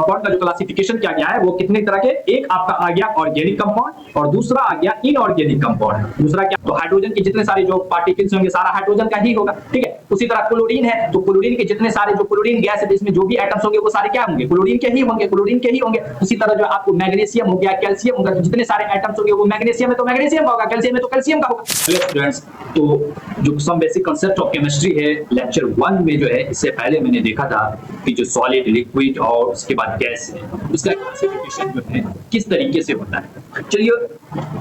Compound का जो classification किया गया है वो कितने तरह के, एक आपका आ गया ऑर्गेनिक कंपाउंड और दूसरा आ गया इनऑर्गेनिक कंपाउंड। दूसरा क्या, तो हाइड्रोजन के जितने सारे जो पार्टिकल्स होंगे सारा हाइड्रोजन का ही होगा, ठीक है। उसी तरह क्लोरीन है तो क्लोरीन के जितने सारे जो क्लोरीन गैस है इसमें जो भी एटम्स होंगे वो सारे क्या होंगे, क्लोरीन के ही होंगे, क्लोरीन के ही होंगे। उसी तरह जो आपको मैग्नीशियम हो गया, कैल्शियम होगा, तो जितने सारे एटम्स होंगे वो मैग्नीशियम है तो मैग्नीशियम का होगा, कैल्शियम है तो कैल्शियम का होगा। हेलो स्टूडेंट्स, तो जो some basic concept of chemistry है लेक्चर 1 में जो है, इससे पहले मैंने देखा था कि जो सॉलिड, लिक्विड और उसके बाद गैस है उसका क्लासिफिकेशन जो है किस तरीके से होता है। चलिए,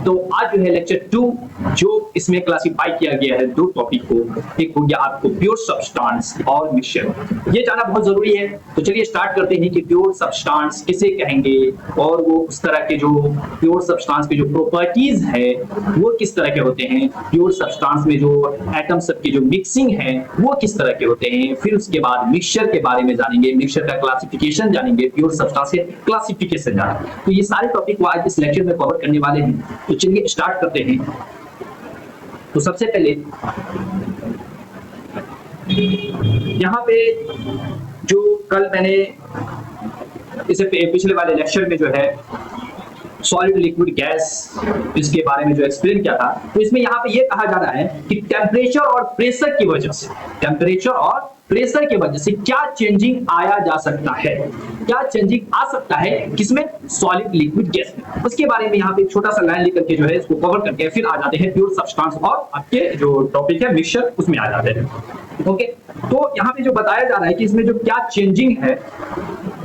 तो आज जो है लेक्चर 2 जो इसमें क्लासिफाई किया गया है दो टॉपिक को, एक हो गया आपको प्योर सब्सटेंस और मिक्सचर, ये जानना बहुत जरूरी है। तो चलिए स्टार्ट करते हैं कि प्योर सब्सटेंस किसे कहेंगे और वो उस तरह के जो प्योर सब्सटेंस के जो प्रॉपर्टीज है वो किस तरह के होते हैं, प्योर सब्सटेंस में जो एटम सब की जो मिक्सिंग है वो किस तरह के होते हैं। फिर उसके बाद मिक्सचर के बारे में जानेंगे, मिक्सचर का क्लासिफिकेशन जानेंगे, प्योर सब्सटेंस के क्लासिफिकेशन जानेंगे। तो ये सारे टॉपिक को आज इस लेक्चर में कवर करने वाले हैं। तो चलिए स्टार्ट करते हैं। तो सबसे पहले यहां पे जो कल मैंने इसे पिछले वाले लेक्चर में जो है सॉलिड, लिक्विड, गैस इसके बारे में जो एक्सप्लेन किया था, तो इसमें यहाँ पे ये कहा जा रहा है कि टेम्परेचर और प्रेशर की वजह से, टेम्परेचर और प्रेशर की वजह से क्या चेंजिंग आया जा सकता है, क्या चेंजिंग आ सकता है किसमें, सॉलिड, लिक्विड, गैस में। उसके बारे में यहाँ पे एक छोटा सा लाइन लेकर के जो है इसको कवर करके फिर आ जाते हैं प्योर सब्सटेंस और आपके जो टॉपिक है मिक्सचर उसमें आ जाते हैं। ओके, तो यहाँ पे जो बताया जा रहा है कि इसमें जो क्या चेंजिंग है,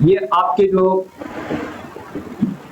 ये आपके जो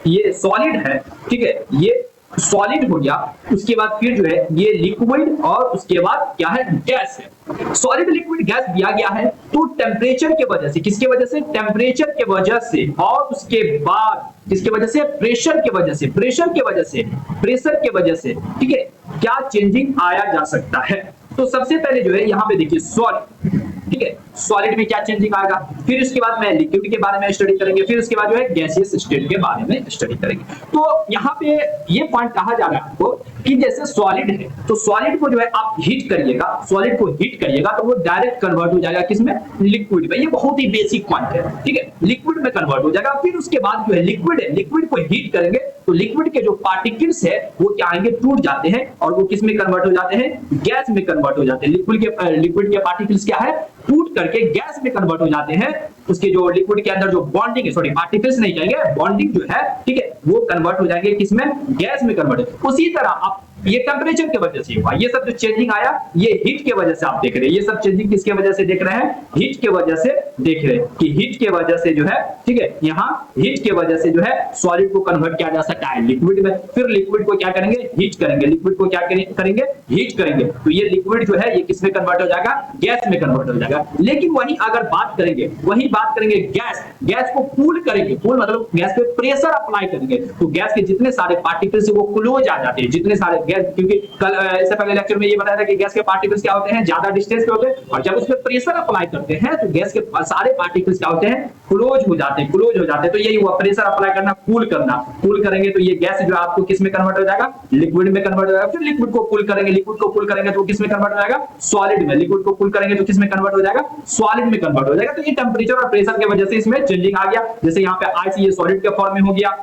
ये सॉलिड है, ठीक है, ये सॉलिड हो गया। उसके बाद फिर जो है ये लिक्विड और उसके बाद क्या है, गैस है। सॉलिड, लिक्विड, गैस दिया गया है तो टेम्परेचर के वजह से, किसके वजह से, टेम्परेचर के वजह से, और उसके बाद किसके वजह से, प्रेशर के वजह से, प्रेशर के वजह से, प्रेशर के वजह से, ठीक है, क्या चेंजिंग आया जा सकता है। तो सबसे पहले जो है यहाँ पे देखिए सॉलिड, ठीक है, सॉलिड में क्या चेंजिंग आएगा, फिर उसके बाद में लिक्विड के बारे में स्टडी करेंगे, फिर उसके बाद जो है गैसियस स्टेट के बारे में स्टडी करेंगे। तो यहाँ पे ये पॉइंट कहा जा रहा है आपको कि जैसे सॉलिड है तो सॉलिड को जो है आप हीट करिएगा, सॉलिड को हीट करिएगा तो वो डायरेक्ट कन्वर्ट हो जाएगा किसमें, लिक्विड में। ये बहुत ही बेसिक पॉइंट है, ठीक है, लिक्विड में कन्वर्ट हो जाएगा। फिर उसके बाद जो है लिक्विड है, लिक्विड को हीट करेंगे तो लिक्विड के जो पार्टिकल्स है वो क्या आएंगे, टूट जाते हैं और वो किस में कन्वर्ट हो जाते हैं, गैस में कन्वर्ट हो जाते हैं। लिक्विड के पार्टिकल्स क्या है, टूट करके गैस में कन्वर्ट हो जाते हैं। उसके जो लिक्विड के अंदर जो बॉन्डिंग है, सॉरी पार्टिकल्स नहीं कहेंगे, बॉन्डिंग जो है, ठीक है, वो कन्वर्ट हो जाएंगे किसमें, गैस में कन्वर्ट। उसी तरह आप ये टेम्परेचर की वजह से हुआ, ये सब जो चेंजिंग आया ये हीट की वजह से आप देख रहे हैं। ये सब चेंजिंग किसके वजह से देख रहे हैं, हीट की वजह से देख रहे हैं कि हीट की वजह से जो है, ठीक है, यहाँ हीट की वजह से जो है सॉलिड को कन्वर्ट किया जा सकता है लिक्विड में। फिर लिक्विड को क्या करेंगे, हीट करेंगे, लिक्विड को क्या करेंगे, हीट करेंगे तो ये लिक्विड जो है ये किसमें कन्वर्ट हो जाएगा, गैस में कन्वर्ट हो जाएगा। लेकिन वही अगर बात करेंगे गैस, गैस को कूल करेंगे, कूल मतलब गैस पे प्रेशर अप्लाई करेंगे तो गैस के जितने सारे पार्टिकल्स है वो क्लोज आ जाते हैं, जितने सारे गैस, क्योंकि कल इससे पहले लेक्चर में ये बताया था कि गैस के पार्टिकल्स क्या होते हैं, ज्यादा डिस्टेंस पे होते हैं और जब उस पर प्रेशर अप्लाई करते हैं तो गैस के सारे पार्टिकल्स क्या होते हैं, क्लोज हो जाते हैं, क्लोज हो जाते हैं। तो यही हुआ, प्रेशर अप्लाई करना, कूल करना, कूल करेंगे तो ये गैस जो आपको किस में कन्वर्ट हो जाएगा, लिक्विड में कन्वर्ट हो जाएगा। फिर लिक्विड को कूल करेंगे, लिक्विड को कूल करेंगे तो किस में कन्वर्ट हो जाएगा, सॉलिड में। लिक्विड को कूल करेंगे तो किस में कन्वर्ट हो जाएगा, सॉलिड में कन्वर्ट हो जाएगा। तो ये टेम्परेचर और प्रेशर की वजह से इसमें चेंजिंग आ गया। जैसे यहाँ पे आइस, ये सॉलिड के फॉर्म में हो गया,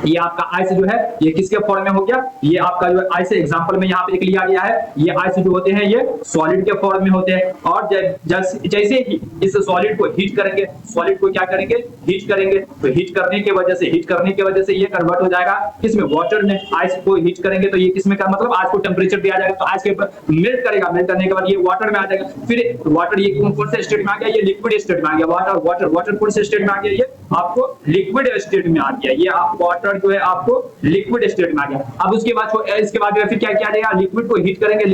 ये आपका आइस जो है ये किसके फॉर्म में हो गया, ये आपका जो आइस एग्जांपल में यहाँ पे एक लिया गया है, ये आइस जो होते हैं ये सॉलिड के फॉर्म में होते हैं। और जैसे ही इस सॉलिड को हीट करेंगे, सॉलिड को क्या करेंगे, हीट करेंगे तो हीट करने की वजह से ये कन्वर्ट हो जाएगा किसमें, वाटर में। आइस को हीट करेंगे तो ये किसमें का मतलब, आइस को टेम्परेचर दिया जाएगा तो आइस के ऊपर मेल्ट करेगा, मेल्ट करने के बाद ये वाटर में आ जाएगा। फिर वाटर ये कौन से स्टेट में आ गया, ये लिक्विड स्टेट में आ गया। वाटर कौन से स्टेट में आ गया, ये आपको लिक्विड स्टेट में आ गया। ये आप वाटर जो है आपको लिक्विड स्टेट में आ गया। अब उसके बाद इसके बाद फिर क्या किया जाएगा, लिक्विड को हीट करेंगे, तो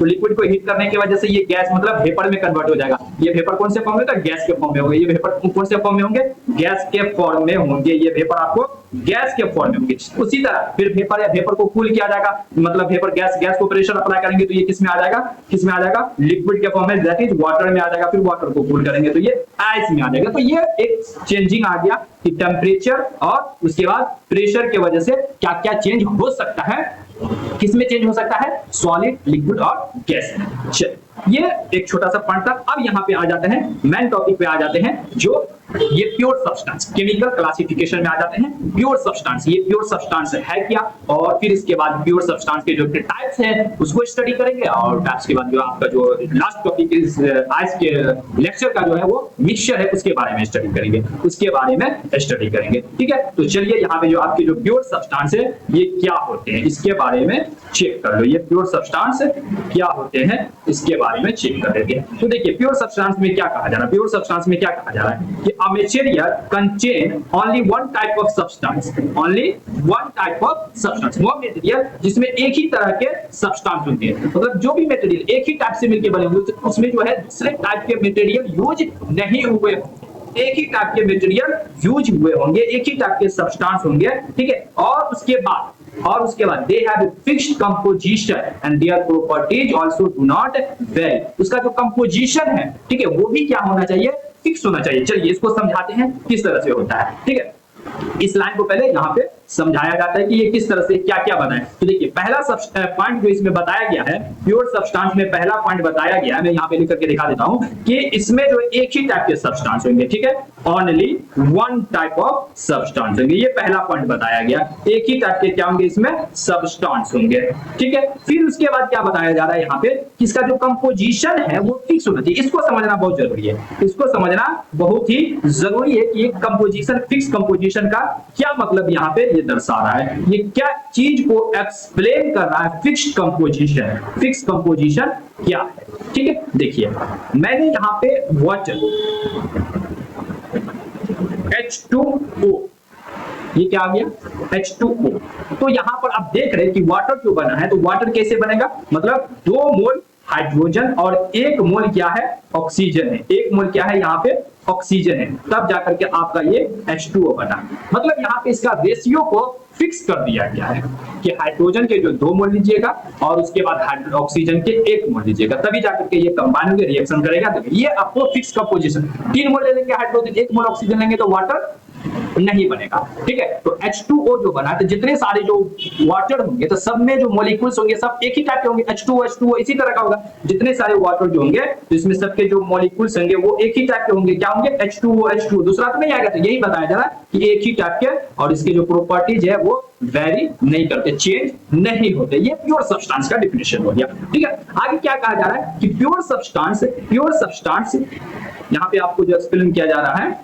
लिक्विड को हीट करने की वजह से ये गैस मतलब वेपर में कन्वर्ट हो जाएगा। ये वेपर कौन से फॉर्म में होगा, गैस के फॉर्म में होगा। ये वेपर कौन से फॉर्म में होंगे, गैस के फॉर्म में होंगे। ये वेपर आपको गैस के फॉर्म में होंगे। उसी तरह फिर वेपर को कूल किया जाएगा, मतलब वेपर गैस को प्रेशर अप्लाई करेंगे तो ये किसमें आ जाएगा, लिक्विड के फॉर्म में, दैट इज वाटर में आ जाएगा। फिर वाटर को कूल करेंगे तो ये आइस में आ जाएगा। तो ये एक चेंजिंग आ गया कि टेम्परेचर और उसके बाद प्रेशर की वजह से क्या क्या चेंज हो सकता है, किसमें चेंज हो सकता है, सॉलिड, लिक्विड और गैस में। ये एक छोटा सा पॉइंट था। अब यहाँ पे आ जाते हैं मेन टॉपिक पे आ जाते हैं जो ये प्योर सब्सटेंस केमिकल क्लासिफिकेशन में आ जाते हैं। प्योर सब्सटेंस, ये प्योर सब्सटेंस है क्या, और फिर इसके बाद प्योर सब्सटेंस के जो टाइप्स हैं उसको स्टडी करेंगे, और टाइप्स के बाद जो आपका जो लास्ट टॉपिक इस आज के लेक्चर का जो है वो मिक्सचर है उसके बारे में स्टडी करेंगे, उसके बारे में स्टडी करेंगे। ठीक है, तो चलिए यहाँ पे जो आपके जो प्योर सब्सटेंस है ये क्या होते हैं इसके बारे में चेक कर लो। ये प्योर सब्सटेंस क्या होते हैं इसके बारे में चेक कर लेते हैं। तो देखिए प्योर सब्सटेंस में क्या कहा जा रहा है, प्योर सब्सटेंस में क्या कहा जा रहा है कि a material contain only one type of substance, only one type of substance, वो मटेरियल जिसमें एक ही तरह के सब्सटेंस होंगे, मतलब जो भी मटेरियल एक ही टाइप से मिलकर बने होंगे उसमें जो है दूसरे टाइप के मटेरियल यूज नहीं हुए, एक ही टाइप के मटेरियल यूज हुए होंगे, एक ही टाइप के सब्सटेंस होंगे। ठीक है, और उसके बाद they have fixed composition and their properties also do not very, उसका जो कंपोजिशन है ठीक है वो भी क्या होना चाहिए, फिक्स होना चाहिए। चलिए इसको समझाते हैं किस तरह से होता है। ठीक है, इस लाइन को पहले यहाँ पे समझाया जाता है कि ये किस तरह से क्या क्या बना है। तो देखिए पहला पॉइंट जो इसमें बताया गया है प्योर सब्सटेंस में, पहला पॉइंट बताया गया है, मैं यहाँ पे लिख करके दिखा देता हूँ कि इसमें जो एक ही टाइप के सब्सटेंस होंगे। ठीक है, only one type of substance होंगे, ये पहला पॉइंट बताया गया, एक ही टाइप के क्या होंगे इसमें सब्सटेंस होंगे। ठीक है, फिर उसके बाद क्या बताया जा रहा है यहाँ पे कि इसका जो कंपोजिशन है वो फिक्स होना चाहिए। इसको समझना बहुत जरूरी है, इसको समझना बहुत ही जरूरी है कि कंपोजिशन, फिक्स कंपोजिशन का क्या मतलब यहाँ पे दर्शा रहा है, ये क्या चीज को एक्सप्लेन कर रहा है। फिक्स्ड कंपोजिशन, फिक्स कंपोजिशन क्या है। ठीक है, देखिए मैंने यहाँ पे वाटर H2O, ये क्या आ गया H2O, तो यहां पर आप देख रहे हैं कि वाटर जो बना है, तो वाटर कैसे बनेगा, मतलब 2 मोल हाइड्रोजन और 1 मोल क्या है ऑक्सीजन है, 1 मोल क्या है यहाँ पे ऑक्सीजन है, तब जाकर के आपका ये H2O बना। मतलब यहाँ पे इसका रेशियो को फिक्स कर दिया गया है कि हाइड्रोजन के जो 2 मोल लीजिएगा और उसके बाद ऑक्सीजन के 1 मोल लीजिएगा, तभी जाकर के ये कंबाइन होकर रिएक्शन करेगा। तो ये आपको फिक्स कंपोजिशन, 3 मोल ले लेंगे हाइड्रोजन, 1 मोल ऑक्सीजन लेंगे तो वाटर नहीं बनेगा। ठीक है, तो H2O जो बना, तो जितने सारे जो वाटर होंगे तो सब में जो मॉलिक्यूल्स होंगे सब एक ही टाइप के होंगे, H2O इसी तरह का होगा। जितने सारे वाटर जो होंगे तो इसमें सबके जो मॉलिक्यूल्स होंगे वो एक ही टाइप के होंगे, क्या होंगे H2O, दूसरा तो नहीं आएगा। तो यही बताया जा रहा है कि एक ही टाइप के, और इसके जो प्रॉपर्टीज है वो वेरी नहीं करते, चेंज नहीं होते। ये प्योर सब्सटेंस का डेफिनेशन हो गया। ठीक है, आगे क्या कहा जा रहा है कि प्योर सब्सटेंस यहाँ पे आपको जो एक्सप्लेन किया जा रहा है,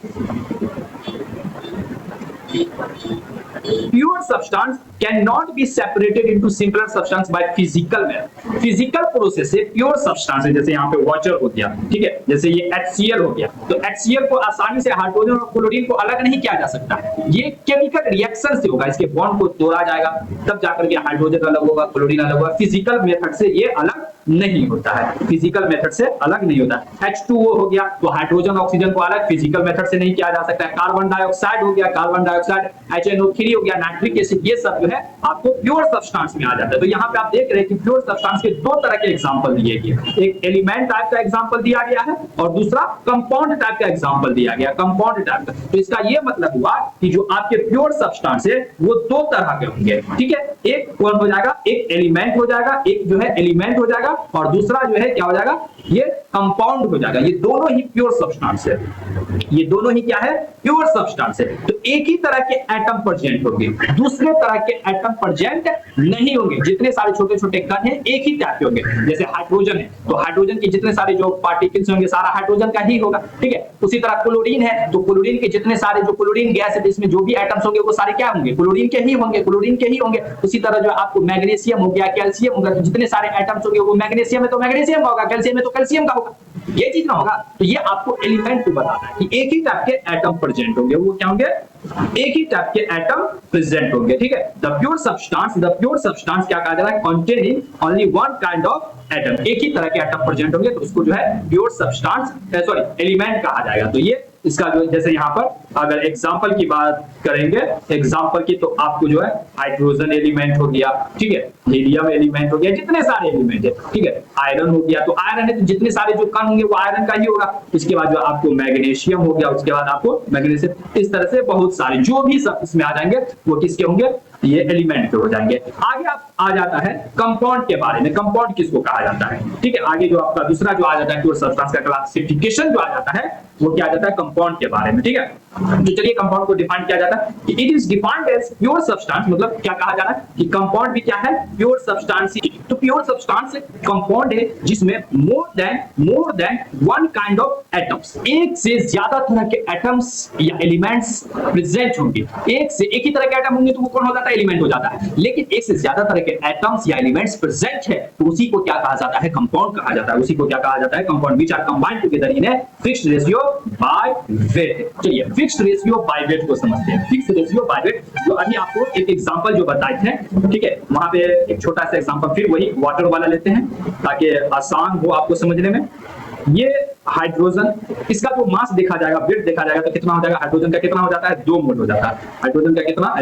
pure substance cannot be separated into simpler substance by physical method। Physical process से प्योर सब्सटेंस है, जैसे यहाँ पे वाटर हो गया, ठीक है, जैसे ये HCl हो गया, तो HCl को आसानी से हाइड्रोजन और क्लोरीन को अलग नहीं किया जा सकता, ये केमिकल रिएक्शन से होगा, इसके बॉन्ड को तोड़ा जाएगा तब जाकर के हाइड्रोजन अलग होगा, क्लोरीन अलग होगा। फिजिकल मेथड से ये अलग नहीं होता है, फिजिकल मेथड से अलग नहीं होता है। H2O हो गया तो हाइड्रोजन ऑक्सीजन को अलग फिजिकल मेथड से नहीं किया जा सकता है। कार्बन डाइऑक्साइड हो गया, कार्बन डाइऑक्साइड HNO3 हो गया, नाइट्रिक एसिड, ये सब जो है आपको प्योर सब्सटेंस में आ जाता है। तो यहाँ पे आप देख रहे हैं कि प्योर सब्सटेंस के 2 तरह के एग्जांपल दिए गए, एक एलिमेंट टाइप का एग्जांपल दिया गया है और दूसरा कंपाउंड टाइप का एग्जांपल दिया गया, कंपाउंड टाइप का। तो इसका ये मतलब हुआ कि जो आपके प्योर सब्सटेंस है वो 2 तरह के होंगे। ठीक है, एक कौन हो जाएगा, एक एलिमेंट हो जाएगा, एक जो है एलिमेंट हो जाएगा और दूसरा जो है क्या हो जाएगा, ये कंपाउंड हो जाएगा। ये दोनों ही प्योर सब्सटेंस है, ये दोनों ही क्या है प्योर सब्सटेंस है। तो एक ही तरह के एटम प्रेजेंट होंगे, दूसरे तरह के एटम प्रेजेंट नहीं होंगे। जितने सारे छोटे छोटे कण हैं एक ही टाइप के होंगे, जैसे हाइड्रोजन है तो हाइड्रोजन के जितने सारे जो पार्टिकल्स होंगे सारा हाइड्रोजन का ही होगा। ठीक है, उसी तरह क्लोरीन है तो क्लोरीन के जितने सारे जो क्लोरीन गैस है इसमें जो भी एटम्स होंगे वो सारे क्या होंगे, क्लोरीन के ही होंगे, क्लोरीन के ही होंगे। उसी तरह जो आपको मैग्नीशियम हो गया, कैल्शियम होगा, तो जितने सारे एटम्स होंगे वो मैग्नीशियम है तो मैग्नीशियम का होगा, कैल्शियम है तो कैल्शियम का होगा, ये चीज ना होगा। तो ये आपको एलिमेंट को बताना है कि एक ही टाइप के एटम प्रेजेंट होंगे, वो क्या होंगे, एक ही टाइप के एटम प्रेजेंट होंगे। ठीक है, द प्योर सब्सटेंस क्या कहा जा रहा है, containing only one kind of atom, एक ही तरह के एटम प्रेजेंट होंगे तो उसको जो है प्योर सब्सटेंस एलिमेंट कहा जाएगा। तो ये इसका जो जैसे यहाँ पर अगर एग्जांपल की बात करेंगे, एग्जांपल की, तो आपको जो है हाइड्रोजन एलिमेंट हो गया, ठीक है, हीलियम एलिमेंट हो गया, जितने सारे एलिमेंट है, ठीक है, आयरन हो गया तो आयरन है तो जितने सारे जो कण होंगे वो आयरन का ही होगा। इसके बाद जो आपको मैग्नीशियम हो गया, उसके बाद आपको मैग्नीशियम, इस तरह से बहुत सारे जो भी सब इसमें आ जाएंगे वो किसके होंगे, ये एलिमेंट के हो जाएंगे। आगे आप आ जाता है कंपाउंड के बारे में, कंपाउंड किसको कहा जाता है, ठीक है। आगे जो आपका दूसरा जो आ जाता है प्योर सब्सटेंस का क्लासिफिकेशन जो आ जाता है वो क्या आ जाता है कंपाउंड के बारे में, ठीक है। तो चलिए कंपाउंड को डिफाइन किया जाता है कि it is defined as pure substance, मतलब क्या कहा जा रहा है कि कंपाउंड भी क्या है, प्योर सब्सटेंस। तो प्योर सब्सटेंस कंपाउंड है जिसमें more than one kind of atoms, एक से ज्यादा तरह के एटम्स या एलिमेंट्स प्रेजेंट होंगे। एक ही तरह के एटम होंगे तो वो कौन हो जाता है, एलिमेंट हो जाता है। लेकिन एक से ज्यादा तरह के एटम्स या एलिमेंट्स प्रेजेंट है तो उसी को क्या कहा जाता है, कंपाउंड कहा जाता है। उसी को क्या कहा जाता है, compound, which are combined together in a fixed ratio by weight. चलिए फिक्स्ड रेशियो बाय वेट को समझते हैं। फिक्स्ड रेशियो बाय वेट जो अभी आपको एक एग्जांपल जो बताए थे, ठीक है, वहां पे एक छोटा सा एग्जांपल फिर वही वाटर वाला लेते हैं ताकि आसान हो आपको समझने में। ये हाइड्रोजन, इसका जो मास देखा जाएगा, वेट देखा जाएगा तो कितना हो जाएगा, हाइड्रोजन का कितना हो जाता है, 2 मोल हो जाता है। हाइड्रोजन का कितना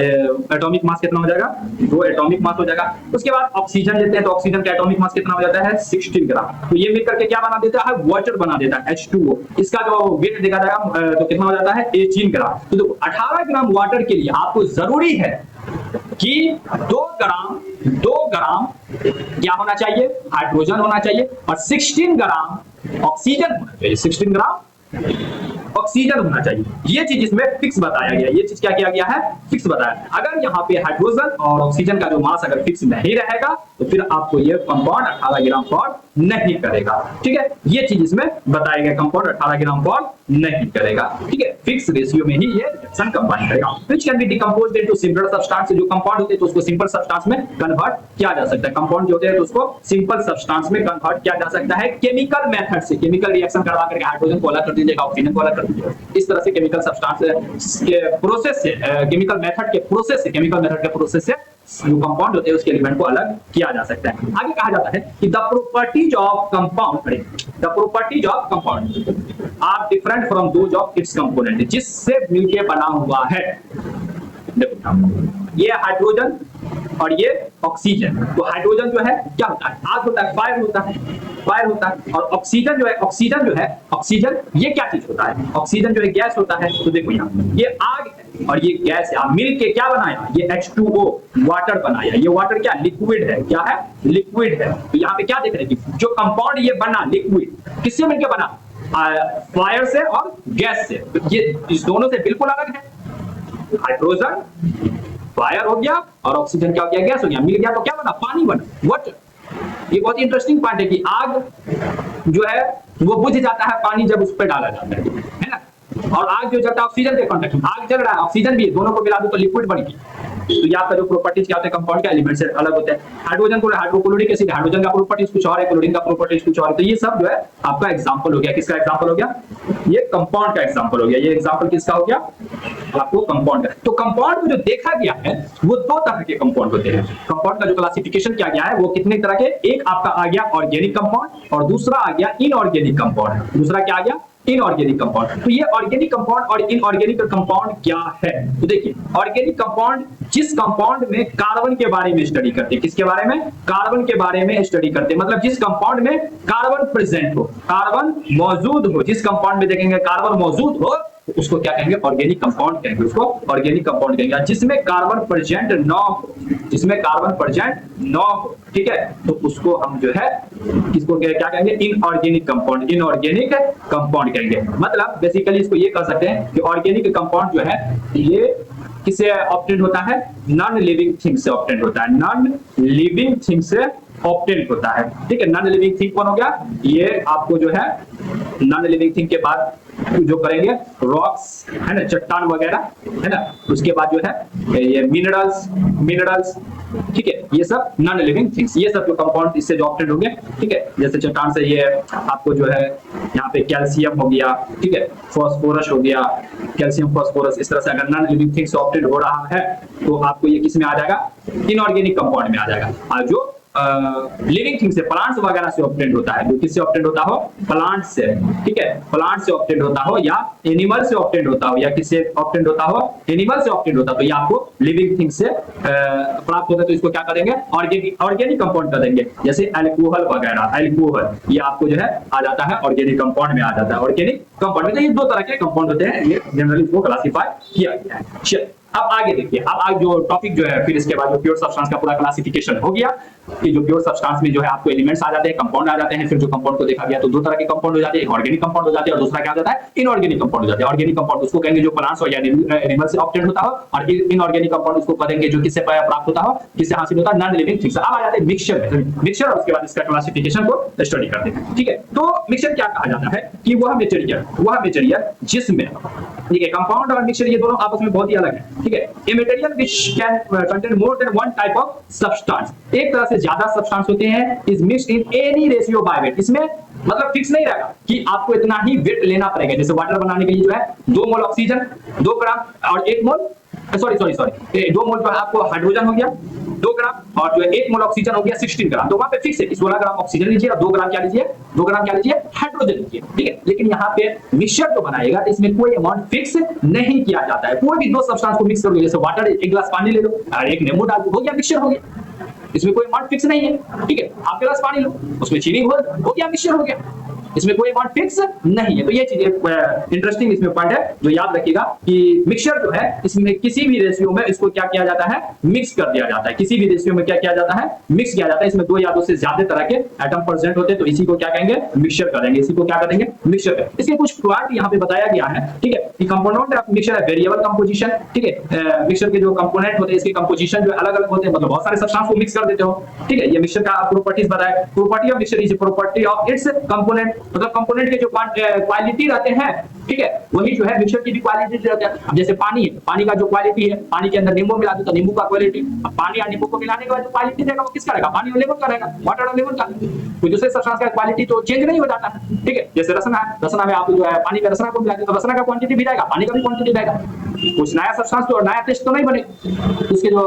एटॉमिक मास कितना हो जाएगा, 2 एटॉमिक मास हो जाएगा। उसके बाद ऑक्सीजन लेते हैं तो ऑक्सीजन का एटॉमिक मास कितना हो जाता है, 16 ग्राम। तो ये मिलकर के क्या बना देता है, वाटर बना देता है, H2O। इसका जो वेट देखा जाएगा तो कितना हो जाता है, 18 ग्राम। तो देखो 18 ग्राम वाटर के लिए आपको जरूरी है कि 2 ग्राम क्या होना चाहिए, हाइड्रोजन होना चाहिए, और 16 ग्राम ऑक्सीजन होना चाहिए। 16 ग्राम ऑक्सीजन होना चाहिए। ये चीज इसमें फिक्स बताया गया, ये चीज क्या किया गया है, फिक्स बताया। अगर यहाँ पे हाइड्रोजन और ऑक्सीजन का जो मास अगर फिक्स नहीं रहेगा तो फिर आपको ये कंपाउंड 18 ग्राम फॉर्म नहीं करेगा, ठीक है। ये चीज इसमें बताया गया, कंपाउंड 18 ग्राम फॉर्म नहीं करेगा, ठीक है। फिक्स रेशियो में ही ये रिएक्शन कंबाइन करेगा। Which can be decomposed into simple substance. जो कंपाउंड होते हैं तो उसको सिंपल सब्सटेंस में कन्वर्ट किया जा सकता है। कंपाउंड जो होते हैं तो उसको सिंपल सब्सटेंस में कन्वर्ट किया जा सकता है केमिकल मेथड से। केमिकल रिएक्शन करवा करके हाइड्रोजन को अलग कर दीजिएगा, ऑक्सीजन को अलग कर दीजिएगा। इस तरह से केमिकल सब्सटेंस के प्रोसेस से, केमिकल मेथड के प्रोसेस से जो कंपाउंड होते हैं उसके एलिमेंट को अलग किया जा सकता है। आगे कहा जाता है कि the properties of compound are different from those of its component. जिससे मिलके बना हुआ है, देखो ये हाइड्रोजन और ये ऑक्सीजन। तो हाइड्रोजन जो है क्या होता है, आग होता है, फायर होता है। और ऑक्सीजन जो है ऑक्सीजन ये क्या चीज होता है, ऑक्सीजन जो है गैस होता है। तो देखो यहाँ ये आग है और ये गैस है, मिल के क्या बनाया, ये H2O वाटर बनाया। ये वाटर क्या, लिक्विड है, क्या है, लिक्विड है। तो यहाँ पे क्या देख रहे हैं, जो कंपाउंड ये बना लिक्विड किससे मिलके बना, फायर से और गैस से। तो ये इस दोनों से बिल्कुल अलग है। हाइड्रोजन फायर हो गया और ऑक्सीजन क्या हो गया, गैस हो गया, मिल गया तो क्या बना, पानी बना, वाटर। ये बहुत इंटरेस्टिंग पॉइंट है कि आग जो है वो बुझ जाता है पानी जब उस पर डाला जाता है ना। और आग जो जलता है ऑक्सीजन के कांटेक्ट में, आग जल रहा है ऑक्सीजन भी, दोनों को मिला दो तो लिक्विड बन गया। तो ये आपका जो प्रॉपर्टीज क्या होते हैं कंपाउंड के एलिमेंट से अलग होते हैं। हाइड्रोजन को हाइड्रोक्लोरिक एसिड, हाइड्रोजन का प्रॉपर्टीज कुछ और है, क्लोरीन का प्रॉपर्टीज कुछ और है। तो ये सब जो है आपका एग्जांपल हो गया, किसका एग्जांपल हो गया, ये कंपाउंड का एग्जांपल हो गया। ये एग्जांपल किसका हो गया, आपको कंपाउंड का। तो कंपाउंड में जो देखा गया है वो 2 तरह के कंपाउंड होते हैं। कंपाउंड का जो क्लासिफिकेशन किया गया है वो कितने तरह के, एक आपका आ गया ऑर्गेनिक कंपाउंड और दूसरा आ गया इनऑर्गेनिक कंपाउंड। दूसरा क्या आ गया, इनऑर्गेनिक कंपाउंड। तो ये ऑर्गेनिक कंपाउंड और इनऑर्गेनिक कंपाउंड क्या है, तो देखिए ऑर्गेनिक कंपाउंड जिस कंपाउंड में कार्बन के बारे में स्टडी करते हैं, किसके बारे में, कार्बन के बारे में स्टडी करते हैं। मतलब जिस कंपाउंड में कार्बन प्रेजेंट हो, कार्बन मौजूद हो, जिस कंपाउंड में देखेंगे कार्बन मौजूद हो उसको क्या कहेंगे, ऑर्गेनिक कंपाउंड कहेंगे, उसको ऑर्गेनिक कंपाउंड कहेंगे। जिसमें कार्बन प्रेजेंट न हो, जिसमें कार्बन प्रेजेंट न हो, ठीक है, तो उसको हम जो है किसको क्या कहेंगे, इनऑर्गेनिक कंपाउंड, इनऑर्गेनिक कंपाउंड कहेंगे। मतलब बेसिकली इसको ये कह सकते हैं कि ऑर्गेनिक कंपाउंड जो है ये किससे ऑब्टेन होता है, नॉन लिविंग थिंग से ऑब्टेन होता है, नॉन लिविंग थिंग से ऑब्टेन होता है, ठीक है। नॉन लिविंग थिंग कौन हो गया, ये आपको जो है नॉन लिविंग थिंग के बाद जो करेंगे रॉक्स है ना, चट्टान वगैरह है ना, उसके बाद जो है ये मिनरल्स, ठीक है, ये सब नॉन लिविंग थिंग्स, ये सब जो कंपाउंड इससे जो ऑब्टेन होंगे, ठीक है। जैसे चट्टान से ये आपको जो है यहाँ पे कैल्शियम हो गया, ठीक है, फास्फोरस हो गया, कैल्शियम फास्फोरस, इस तरह से अगर नॉन लिविंग थिंग्स ऑब्टेन हो रहा है तो आपको ये किस में आ जाएगा, इनऑर्गेनिक कंपाउंड में आ जाएगा। और जो लिविंग थिंग से, प्लांट्स वगैरह से ऑब्टेन होता है, जो किससे ऑब्टेन होता हो, प्लांट से, ठीक है, प्लांट से ऑब्टेन होता हो या एनिमल से ऑब्टेन होता हो या किससे ऑब्टेन होता हो, एनिमल से ऑब्टेन होता, तो ये आपको लिविंग थिंग से प्राप्त होता है। तो इसको क्या करेंगे, ऑर्गेनिक कंपाउंड कर देंगे। जैसे अल्कोहल वगैरह, अल्कोहल ये आपको जो है आ जाता है ऑर्गेनिक कंपाउंड में आ जाता है। ऑर्गेनिक कंपाउंड में तो ये 2 तरह के कंपाउंड होते हैं, ये जनरली इसको क्लासिफाई किया गया है। अब आगे देखिए, अब आगे जो टॉपिक जो है, फिर इसके बाद जो प्योर सब्सटेंस का पूरा क्लासिफिकेशन हो गया कि जो प्योर सब्सटेंस में जो है आपको एलिमेंट्स आ जाते हैं, कंपाउंड आ जाते हैं। फिर जो कंपाउंड को देखा गया तो दो तरह के कंपाउंड हो जाते हैं, एक ऑर्गेनिक कंपाउंड हो जाते हैं और दूसरा क्या हो जाता है, इनऑर्गेनिक कंपाउंड हो जाते हैं। ऑर्गेनिक कंपाउंड उसको कहेंगे जो प्लांट्स या एनिमल से ऑब्टेन होता हो, और इनऑर्गेनिक कंपाउंड उसको कहेंगे जो किससे प्राप्त होता हो, किससे हासिल होता है, नॉन लिविंग थिंग्स। अब आ जाते हैं मिक्सचर में, मिक्सचर और उसके बाद इसका क्लासिफिकेशन को स्टडी करते हैं। ठीक है, तो मिक्सचर क्या कहा जाता है कि वह मटेरियल जिसमें, ठीक है, कंपाउंड और मिक्सचर ये दोनों आपस में बहुत ही अलग है। ठीक है, a material which can contain more than one type of substance, एक तरह से ज्यादा सब्सटेंस होते हैं, is mixed in any ratio by wait. इसमें मतलब फिक्स नहीं रहेगा कि आपको इतना ही वेट लेना पड़ेगा। जैसे वाटर बनाने के लिए जो है 2 मोल ऑक्सीजन 2 ग्राम और 1 मोल 2 मोल जो है आपको हाइड्रोजन हो गया 2 ग्राम, और जो है 1 मोल ऑक्सीजन हो गया 16 ग्राम। तो वहां पे फिक्स है कि 16 ग्राम ऑक्सीजन लीजिए और 2 ग्राम क्या लीजिए, 2 ग्राम क्या लीजिए, हाइड्रोजन लीजिए। ठीक है, लेकिन यहाँ पे मिक्सचर जो बनाएगा इसमें कोई अमाउंट फिक्स नहीं किया जाता है। कोई भी दो सब्सटेंस को मिक्स कर लो, जैसे वाटर, एक गिलास पानी ले लो और एक नींबू डाल दो, हो गया मिक्सचर हो गया। इसमें कोई अमाउंट फिक्स नहीं है। ठीक है, आप गिलास पानी लो, उसमें चीनी हो गया, मिक्सचर हो गया। इसमें कोई अमाउंट फिक्स नहीं है। तो ये चीज इंटरेस्टिंग इसमें पॉइंट है जो याद रखिएगा कि मिक्सचर जो है इसमें किसी भी रेशियो में इसको क्या किया जाता है, मिक्स कर दिया जाता है। किसी भी रेशियो में क्या किया जाता है, मिक्स किया जाता है। इसमें 2 या 2 से ज्यादा तरह के एटम प्रेजेंट होते हैं, तो इसी को क्या कहेंगे, मिक्सचर करेंगे। इसी को क्या करेंगे, मिक्सचर करेंगे। इसके कुछ पॉइंट यहाँ पे बताया गया है। ठीक है, कि कंपोनेंट ऑफ मिक्सचर है वेरिएबल कंपोजिशन। ठीक है, मिक्सचर के जो कंपोनेंट होते हैं इसके कंपोजिशन जो अलग अलग होते हैं, मतलब बहुत सारे सब्सटेंस को मिक्स कर देते हो। ठीक है, ये मिक्सचर का प्रॉपर्टीज बताया। Property of mixture is property of its component, मतलब कंपोनेंट के क्वालिटी रहते हैं। ठीक है, वही जो है मिक्सचर की भी क्वालिटी रहती है। अब जैसे पानी है, पानी का जो क्वालिटी है, पानी के अंदर नींबू मिला दो तो नींबू का क्वालिटी, अब पानी और नींबू को मिलाने के बाद जो क्वालिटी रहेगा वो किसका रहेगा, पानी और लेमन का रहेगा, वाटर और लेमन का। कोई दूसरे सब्सटेंस का क्वालिटी तो चेंज नहीं हो जाता है। ठीक है, जैसे रसना है, रसना में आप जो है पानी का रसना को मिला दो तो रसना का क्वांटिटी भी रहेगा, पानी का भी क्वांटिटी रहेगा। कुछ नया सब्सटेंस तो नया टेस्ट तो नहीं बनेगा। उसके जो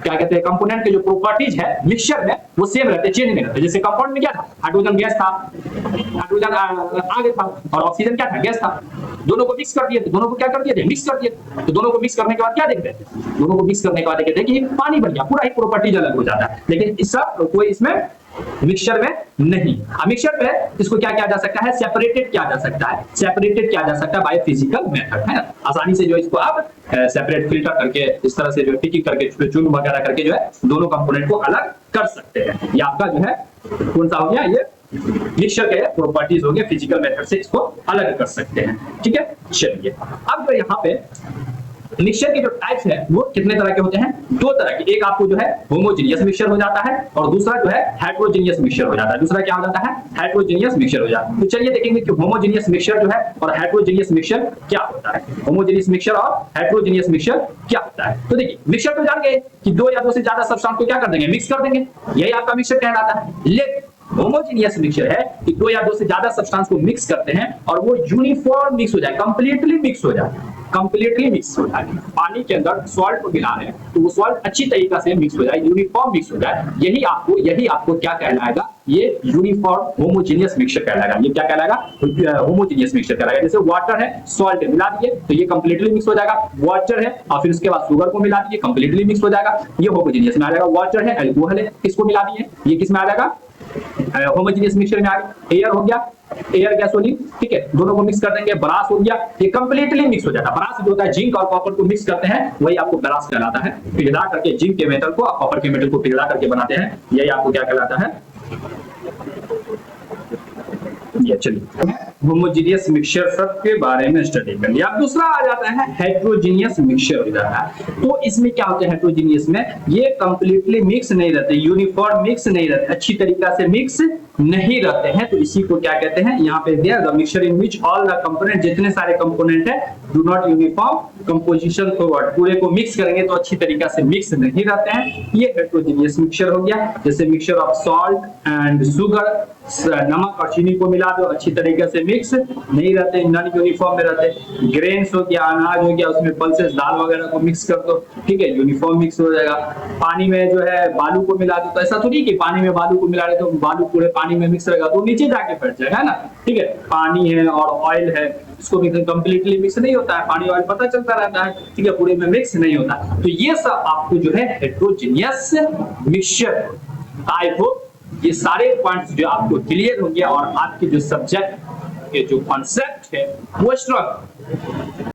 क्या कहते हैं कंपोनेंट के जो प्रॉपर्टीज है मिक्सचर में वो सेम रहते हैं, चेंज नहीं रहते। जैसे कंपाउंड में क्या था, हाइड्रोजन गैस था, हाइड्रोजन आगे था, और ऑक्सीजन क्या था, गैस था। दोनों को मिक्स कर दिए थे, दोनों को क्या कर दिए थे, मिक्स कर दिए। तो दोनों को मिक्स करने के बाद क्या देखते हैं, दोनों को मिक्स करने के बाद देखते हैं कि पानी बन गया, पूरा ही प्रॉपर्टीज अलग हो जाता है। लेकिन इस सब कोई इसमें मिक्सचर में नहीं। मिक्सचर में इसको क्या किया जा सकता है, सेपरेटेड किया जा सकता है, सेपरेटेड किया जा सकता है बाय फिजिकल मेथड, है ना। आसानी से जो इसको आप सेपरेट फिल्टर करके इस तरह से जो पिकिंग करके चून वगैरह करके जो है दोनों कंपोनेंट को अलग कर सकते हैं। ये आपका जो है कौन सा हो गया, ये मिक्सचर के प्रॉपर्टीज हो गए, फिजिकल मेथड से इसको अलग कर सकते हैं। ठीक है, चलिए अब जो यहाँ पे मिक्सचर के जो टाइप्स है वो कितने तरह के होते हैं, 2 तरह के। एक आपको जो है होमोजेनियस मिक्सचर हो जाता है और दूसरा जो है हेटेरोजेनियस मिक्सचर हो जाता है। दूसरा क्या हो जाता है, हेटेरोजेनियस मिक्सचर हो जाता है। तो चलिए देखेंगे कि होमोजेनियस मिक्सचर जो है और हेटेरोजेनियस मिक्सचर क्या होता है। होमोजेनियस मिक्सचर और हेटेरोजेनियस मिक्सचर क्या होता है। तो देखिए, मिक्सचर तो जान गए कि 2 या 2 से ज्यादा सब्सटेंस को क्या कर देंगे, मिक्स कर देंगे, यही आपका मिक्सचर कहलाता है। लेकिन होमोजेनियस मिक्सचर है कि 2 या 2 से ज्यादा सब्सटेंस को मिक्स करते हैं और वो यूनिफॉर्म मिक्स हो जाए, कंप्लीटली मिक्स हो जाए, कंप्लीटली मिक्स हो जाए। पानी के अंदर सॉल्ट को मिला रहे हैं तो वो सॉल्ट अच्छी तरीके से मिक्स हो जाए, यूनिफॉर्म मिक्स हो जाए। यही आपको क्या कहलाएगा, ये यूनिफॉर्म होमोजेनियस मिक्सचर कहलाएगा। ये क्या कहलाएगा, होमोजेनियस मिक्सचर कहलाएगा। जैसे वाटर है, सॉल्ट मिला दिए तो ये कंप्लीटली मिक्स हो जाएगा। वाटर है और फिर उसके बाद शुगर को मिला दीजिए, कंप्लीटली मिक्स हो जाएगा, ये होमोजेनियस में आ जाएगा। वाटर है, अल्कोहल है, किसको मिला दिए, ये किस में आ जाएगा, होमोजेनियस मिक्सचर में आ गया। एयर हो गया, एयर गैसोलीन, ठीक है, दोनों को मिक्स कर देंगे। ब्रास हो गया, ये कंप्लीटली मिक्स हो जाता है। ब्रास जो होता है जिंक और कॉपर को मिक्स करते हैं, वही आपको ब्रास कहलाता है। पिघला करके जिंक के मेटल को और कॉपर के मेटल को पिघला करके बनाते हैं, यही आपको क्या कहलाता है, ये। चलिए होमोजेनियस मिक्सचर के बारे में स्टडी कर लिया। अब दूसरा आ जाता है हेटेरोजेनियस मिक्सचर हो जाता है। तो इसमें क्या होता है, हेटेरोजेनियस में ये कंप्लीटली मिक्स नहीं रहते, यूनिफॉर्म मिक्स नहीं रहते, अच्छी तरीका से मिक्स नहीं रहते हैं। तो इसी को क्या कहते हैं, यहाँ पे दिया the mixture in which all the component, जितने सारे कंपोनेंट है do not uniform composition forward, पूरे को मिक्स करेंगे तो अच्छी तरीका से मिक्स नहीं रहते हैं, ये हेटेरोजेनियस मिक्सचर हो गया। जैसे mixture of salt and sugar, नमक और चीनी को मिला दो, अच्छी तरीके से मिक्स नहीं रहते, नॉन यूनिफॉर्म में रहते। ग्रेन्स हो गया, अनाज हो गया, उसमें पल्सेस दाल वगैरह को मिक्स कर दो, ठीक है, यूनिफॉर्म मिक्स हो जाएगा। पानी में जो है बालू को मिला दो, तो ऐसा तो नहीं कि पानी में बालू को मिला रहे तो बालू पूरे पानी में मिक्स रहेगा तो नीचे जाके बैठ जाएगा, है ना। ठीक है, पानी है और ऑयल है, इसको भी कंप्लीटली मिक्स नहीं होता है, पानी ऑयल पता चलता रहता है, ठीक है, पूरे में मिक्स नहीं होता। तो ये सब आपको जो है हेटेरोजेनियस मिक्सचर। आई होप ये सारे पॉइंट्स जो आपको क्लियर हो गया और आपके जो सब्जेक्ट के जो कॉन्सेप्ट है वो स्ट्रॉन्ग